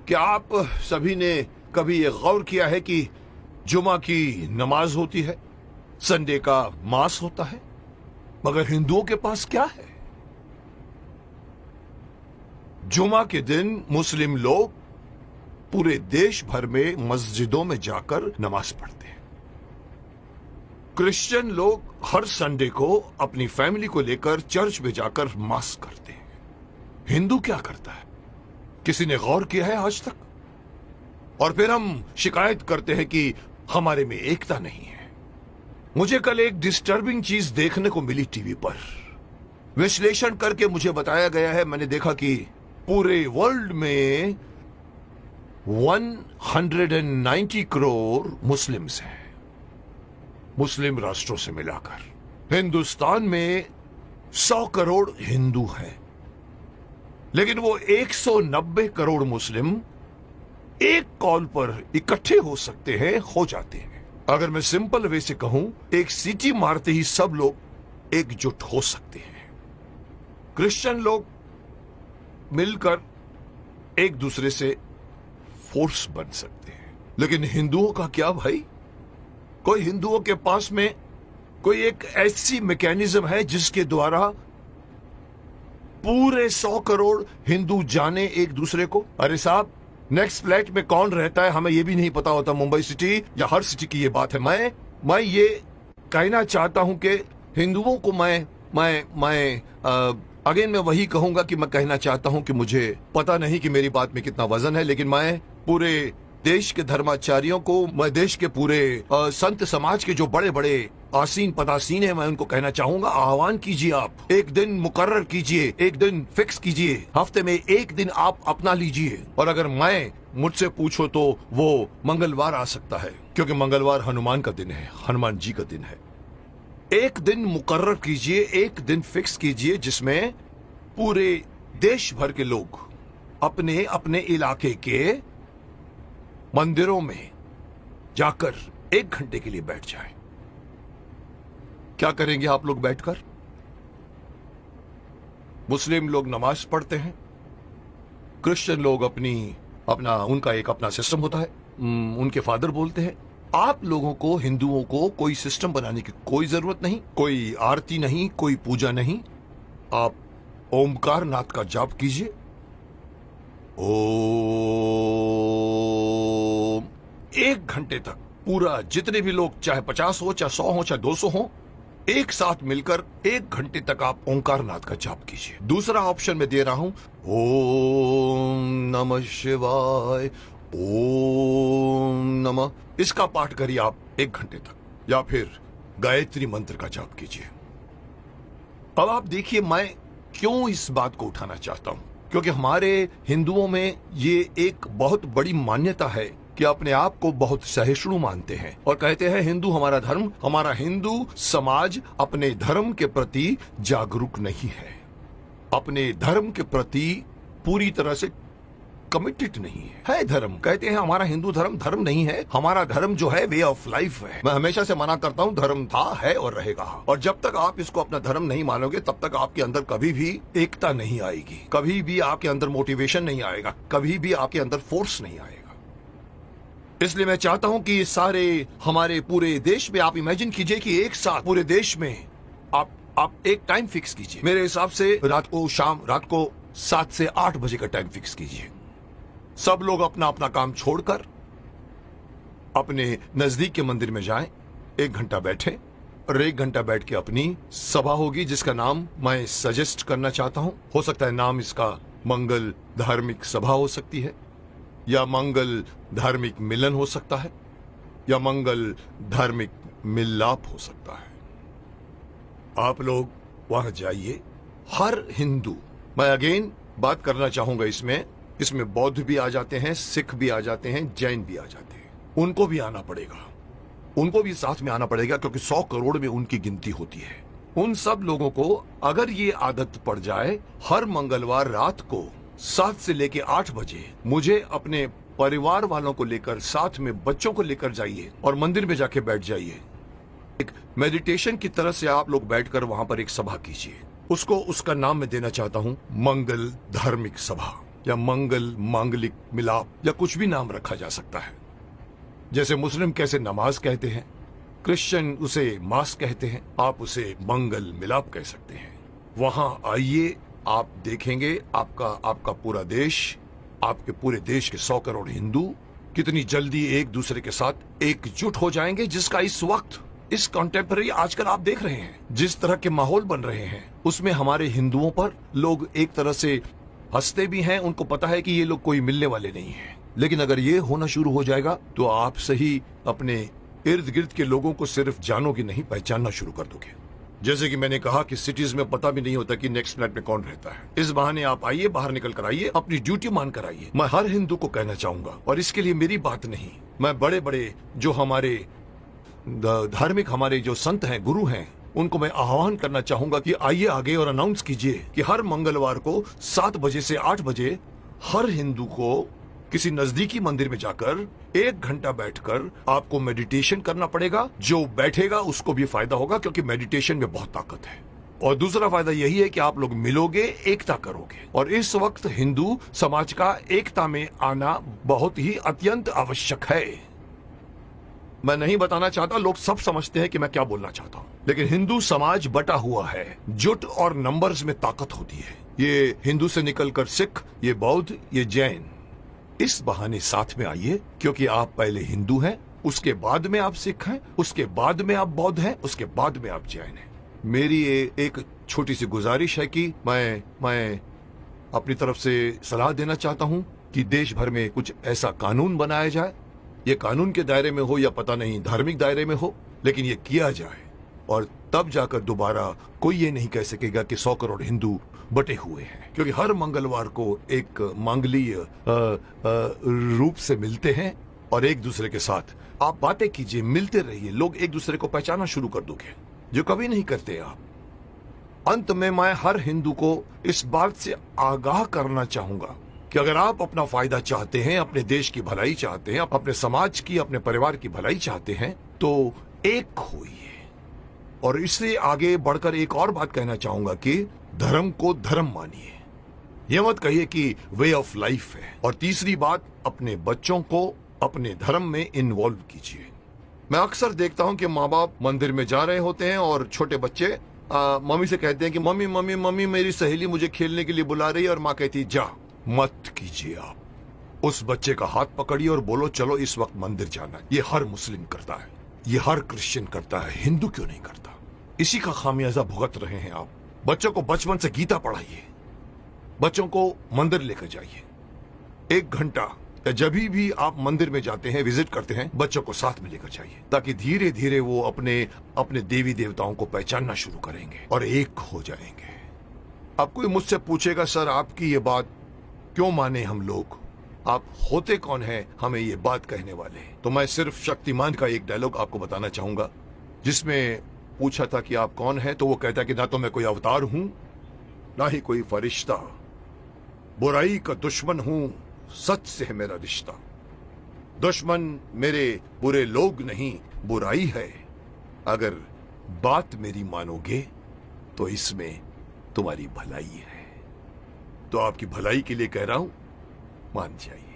क्या आप सभी ने कभी ये गौर किया है कि जुमा की नमाज होती है, संडे का मास होता है, मगर हिंदुओं के पास क्या है? जुमा के दिन मुस्लिम लोग पूरे देश भर में मस्जिदों में जाकर नमाज पढ़ते हैं। क्रिश्चियन लोग हर संडे को अपनी फैमिली को लेकर चर्च में जाकर मास करते हैं। हिंदू क्या करता है? किसी ने गौर किया है आज तक? और फिर हम शिकायत करते हैं कि हमारे में एकता नहीं है। मुझे कल एक डिस्टर्बिंग चीज देखने को मिली टीवी पर। विश्लेषण करके मुझे बताया गया है, मैंने देखा कि पूरे वर्ल्ड में 190 करोड़ मुस्लिम्स हैं, मुस्लिम राष्ट्रों से मिलाकर। हिंदुस्तान में 100 करोड़ हिंदू हैं, लेकिन वो 190 करोड़ मुस्लिम एक कॉल पर इकट्ठे हो सकते हैं, हो जाते हैं। अगर मैं सिंपल वे से कहूं, एक सीटी मारते ही सब लोग एकजुट हो सकते हैं। क्रिश्चियन लोग मिलकर एक दूसरे से फोर्स बन सकते हैं, लेकिन हिंदुओं का क्या भाई? कोई हिंदुओं के पास में कोई एक ऐसी मैकेनिज्म है जिसके द्वारा पूरे 100 करोड़ हिंदू जाने एक दूसरे को? अरे साहब, नेक्स्ट फ्लैट में कौन रहता है हमें यह भी नहीं पता होता। मुंबई सिटी या हर सिटी की ये बात है। मैं ये कहना चाहता हूं कि हिंदुओं को अगेन मैं वही कहूंगा कि मैं कहना चाहता हूं कि मुझे पता नहीं कि मेरी बात में कितना वजन है, लेकिन मैं पूरे देश के धर्माचार्यों को, मैं देश के पूरे संत समाज के जो बड़े बड़े आसीन पदासीन है, मैं उनको कहना चाहूंगा, आह्वान कीजिए, आप एक दिन मुकर्रर कीजिए, एक दिन फिक्स कीजिए, हफ्ते में एक दिन आप अपना लीजिए। और अगर मुझसे पूछो तो वो मंगलवार आ सकता है, क्योंकि मंगलवार हनुमान का दिन है, हनुमान जी का दिन है। एक दिन मुकर्रर कीजिए, एक दिन फिक्स कीजिए, जिसमें पूरे देश भर के लोग अपने अपने इलाके के मंदिरों में जाकर 1 घंटे के लिए बैठ जाएं। क्या करेंगे आप लोग बैठकर? मुस्लिम लोग नमाज पढ़ते हैं, क्रिश्चियन लोग उनका एक अपना सिस्टम होता है, उनके फादर बोलते हैं। आप लोगों को, हिंदुओं को, कोई सिस्टम बनाने की कोई जरूरत नहीं, कोई आरती नहीं, कोई पूजा नहीं। आप ओमकार नाथ का जाप कीजिए। ओम 1 घंटे तक पूरा, जितने भी लोग, चाहे 50 हो, चाहे 100 हो, चाहे 200 हो, एक साथ मिलकर 1 घंटे तक आप ओंकार नाथ का जाप कीजिए। दूसरा ऑप्शन मैं दे रहा हूं, ओम नमः शिवाय, ओम नमः, इसका पाठ करिए आप 1 घंटे तक, या फिर गायत्री मंत्र का जाप कीजिए। अब आप देखिए मैं क्यों इस बात को उठाना चाहता हूं, क्योंकि हमारे हिंदुओं में ये एक बहुत बड़ी मान्यता है कि अपने आप को बहुत सहिष्णु मानते हैं और कहते हैं हिंदू हमारा धर्म, हमारा हिंदू समाज अपने धर्म के प्रति जागरूक नहीं है, अपने धर्म के प्रति पूरी तरह से कमिटेड नहीं है। धर्म कहते हैं हमारा हिंदू धर्म धर्म नहीं है, हमारा धर्म जो है वे ऑफ लाइफ है। मैं हमेशा से मना करता हूं, धर्म था, है और रहेगा। और जब तक आप इसको अपना धर्म नहीं मानोगे, तब तक आपके अंदर कभी भी एकता नहीं आएगी, कभी भी आपके अंदर मोटिवेशन नहीं आएगा, कभी भी आपके अंदर फोर्स नहीं आएगा। इसलिए मैं चाहता हूं कि सारे हमारे पूरे देश में, आप इमेजिन कीजिए कि एक साथ पूरे देश में आप एक टाइम फिक्स कीजिए। मेरे हिसाब से रात को 7 से 8 बजे का टाइम फिक्स कीजिए। सब लोग अपना अपना काम छोड़कर अपने नजदीक के मंदिर में जाएं, 1 घंटा बैठे और 1 घंटा बैठ के अपनी सभा होगी, जिसका नाम मैं सजेस्ट करना चाहता हूं। हो सकता है नाम इसका मंगल धार्मिक सभा हो सकती है, या मंगल धार्मिक मिलन हो सकता है, या मंगल धार्मिक मिलाप हो सकता है। आप लोग वहां जाइए। हर हिंदू, मैं अगेन बात करना चाहूंगा, इसमें बौद्ध भी आ जाते हैं, सिख भी आ जाते हैं, जैन भी आ जाते हैं, उनको भी आना पड़ेगा, उनको भी साथ में आना पड़ेगा, क्योंकि 100 करोड़ में उनकी गिनती होती है। उन सब लोगों को अगर ये आदत पड़ जाए, हर मंगलवार रात को 7 से लेके 8 बजे मुझे अपने परिवार वालों को लेकर, साथ में बच्चों को लेकर जाइए और मंदिर में जाके बैठ जाइए। एक मेडिटेशन की तरह से आप लोग बैठकर वहां पर एक सभा कीजिए। उसका नाम मैं देना चाहता हूं मंगल धार्मिक सभा। या मंगल, मांगलिक, मिलाप या कुछ भी नाम रखा जा सकता है। जैसे मुस्लिम कैसे नमाज कहते हैं, क्रिश्चियन उसे मास कहते हैं, आप उसे मंगल मिलाप कह सकते हैं। वहां आइए, आप देखेंगे आपका पूरा देश, आपके पूरे देश के 100 करोड़ हिंदू कितनी जल्दी एक दूसरे के साथ एकजुट हो जाएंगे, जिसका इस वक्त, इस कॉन्टेम्पररी आजकल आप देख रहे हैं जिस तरह के माहौल बन रहे हैं, उसमें हमारे हिंदुओं पर लोग एक तरह से हंसते भी हैं। उनको पता है कि ये लोग कोई मिलने वाले नहीं हैं। लेकिन अगर ये होना शुरू हो जाएगा तो आप सही अपने इर्द गिर्द के लोगों को सिर्फ जानोगे नहीं, पहचानना शुरू कर दोगे। जैसे कि मैंने कहा कि सिटीज में पता भी नहीं होता कि नेक्स्ट फ्लैट में कौन रहता है। इस बहाने आप आइए, बाहर निकल कर आइए, अपनी ड्यूटी मान कर आइए। मैं हर हिंदू को कहना चाहूंगा, और इसके लिए मेरी बात नहीं, मैं बड़े बड़े जो हमारे धार्मिक हमारे जो संत हैं, गुरु हैं, उनको मैं आह्वान करना चाहूंगा कि आइए आगे और अनाउंस कीजिए कि हर मंगलवार को 7 बजे से 8 बजे हर हिंदू को किसी नजदीकी मंदिर में जाकर 1 घंटा बैठकर आपको मेडिटेशन करना पड़ेगा। जो बैठेगा उसको भी फायदा होगा, क्योंकि मेडिटेशन में बहुत ताकत है। और दूसरा फायदा यही है कि आप लोग मिलोगे, एकता करोगे। और इस वक्त हिंदू समाज का एकता में आना बहुत ही अत्यंत आवश्यक है। मैं नहीं बताना चाहता, लोग सब समझते हैं कि मैं क्या बोलना चाहता हूं, लेकिन हिंदू समाज बटा हुआ है। जुट और नंबर्स में ताकत होती है। ये हिंदू से निकलकर सिख, ये बौद्ध, ये जैन, इस बहाने साथ में आइए, क्योंकि आप पहले हिंदू हैं, उसके बाद में आप सिख हैं, उसके बाद में आप बौद्ध हैं, उसके बाद में आप जैन हैं। मेरी एक छोटी सी गुजारिश है कि मैं अपनी तरफ से सलाह देना चाहता हूं कि देश भर में कुछ ऐसा कानून बनाया जाए। ये कानून के दायरे में हो या पता नहीं धार्मिक दायरे में हो, लेकिन ये किया जाए, और तब जाकर दोबारा कोई ये नहीं कह सकेगा कि 100 करोड़ हिंदू बटे हुए हैं। क्योंकि हर मंगलवार को एक मांगलीय रूप से मिलते हैं और एक दूसरे के साथ आप बातें कीजिए, मिलते रहिए, लोग एक दूसरे को पहचानना शुरू कर दोगे, जो कभी नहीं करते आप। अंत में मैं हर हिंदू को इस बात से आगाह करना चाहूंगा कि अगर आप अपना फायदा चाहते हैं, अपने देश की भलाई चाहते हैं, अपने समाज की, अपने परिवार की भलाई चाहते हैं, तो एक होइए। और इससे आगे बढ़कर एक और बात कहना चाहूंगा कि धर्म को धर्म मानिए, यह मत कहिए कि वे ऑफ लाइफ है। और तीसरी बात, अपने बच्चों को अपने धर्म में इन्वॉल्व कीजिए। मैं अक्सर देखता हूं कि माँ बाप मंदिर में जा रहे होते हैं और छोटे बच्चे मम्मी से कहते हैं कि मम्मी मम्मी मम्मी मेरी सहेली मुझे खेलने के लिए बुला रही है, और माँ कहती है जा मत कीजिए। आप उस बच्चे का हाथ पकड़िए और बोलो चलो इस वक्त मंदिर जाना है। ये हर मुस्लिम करता है, ये हर क्रिश्चियन करता है, हिंदू क्यों नहीं करता? इसी का खामियाजा भुगत रहे हैं आप। बच्चों को बचपन से गीता पढ़ाइए, बच्चों को मंदिर लेकर जाइए। 1 घंटा या जब भी आप मंदिर में जाते हैं, विजिट करते हैं, बच्चों को साथ में लेकर जाइए, ताकि धीरे धीरे वो अपने देवी देवताओं को पहचानना शुरू करेंगे और एक हो जाएंगे। अब कोई मुझसे पूछेगा सर आपकी ये बात क्यों माने हम लोग, आप होते कौन हैं हमें ये बात कहने वाले? तो मैं सिर्फ शक्तिमान का एक डायलॉग आपको बताना चाहूंगा, जिसमें पूछा था कि आप कौन हैं, तो वो कहता है कि ना तो मैं कोई अवतार हूं, ना ही कोई फरिश्ता, बुराई का दुश्मन हूं, सच से है मेरा रिश्ता। दुश्मन मेरे बुरे लोग नहीं, बुराई है। अगर बात मेरी मानोगे तो इसमें तुम्हारी भलाई है। तो आपकी भलाई के लिए कह रहा हूं, मान जाइए।